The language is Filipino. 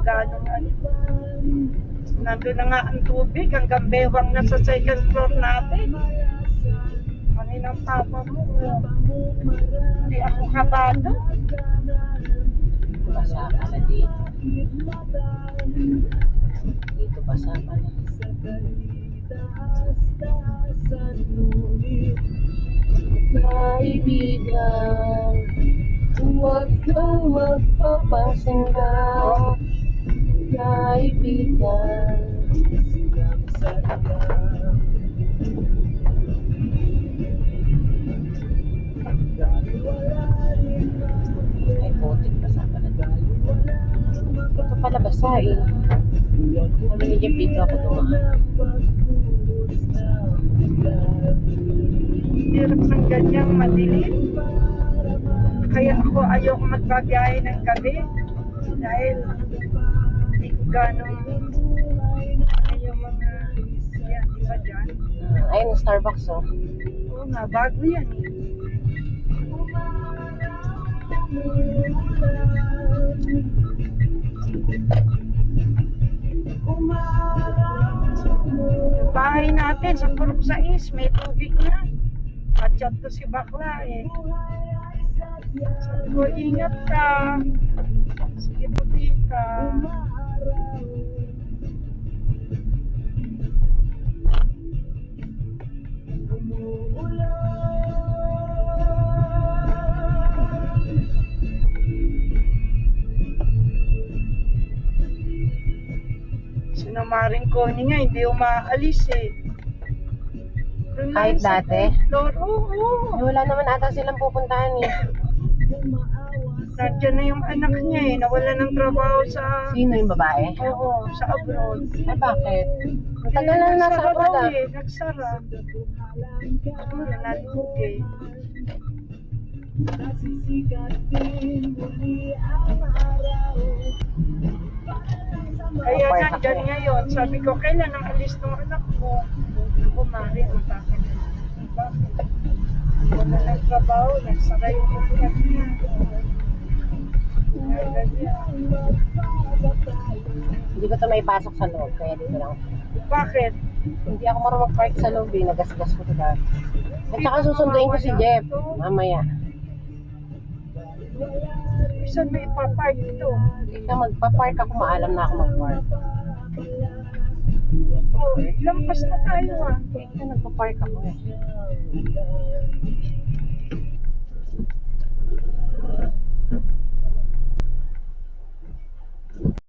ganong ano. Nandun na nga ang tubig, hanggang bewang na sa second floor natin. Kaninang papa mo, hindi ako kabado. Basa pala dito. Dito basa pala. Kaibigan, huwag kang magpapasangga. Kaibigan, ay putik basa pala dito. Ito pala basa eh. Sabi ni Jeff dito ako dumaan. Hirap ng ganyang madilim. Kaya ako ayoko magbabiyahe ng gabi. Dahil hindi ko ganong yung mga yan, iba dyan. Ayun ang Starbucks oh. Oo nga, bago yan eh. Yung bahay natin sa Purok 6, may tubig na. At-chat ko si bakla eh. Sabi ko, ingat ka. Sige po, tita. Sinamaring ko nga, hindi umaalis eh. Doon lang Kahit sa dati? floor, oo. Wala naman ata silang pupuntahan eh. Nandiyan na yung anak niya eh, nawala ng trabaho sa... Sino yung babae? Oo, sa abroad. Ay bakit? Ang tagal na nasa Nagsara abroad daw ah. eh, nagsara. Siguro nalugog eh. Kaya nandyan ngayon, sabi ko, kailan ang alis ng anak mo? Kumari ang takin. Bakit? Wala ng trabaho, nagsara yung upuan niya. Hindi ko ito may pasok sa loob, kaya dito lang. Bakit? Hindi ako marunong mag-park sa loob eh, nagasgas ko ito dati. At saka susunduin ko si Jeff, mamaya. Saan may ipapark ito? Hindi ka magpa-park ako, maalam na ako mag-park. Oh, lampas na tayo ah. Ito, nagpa-park ako eh.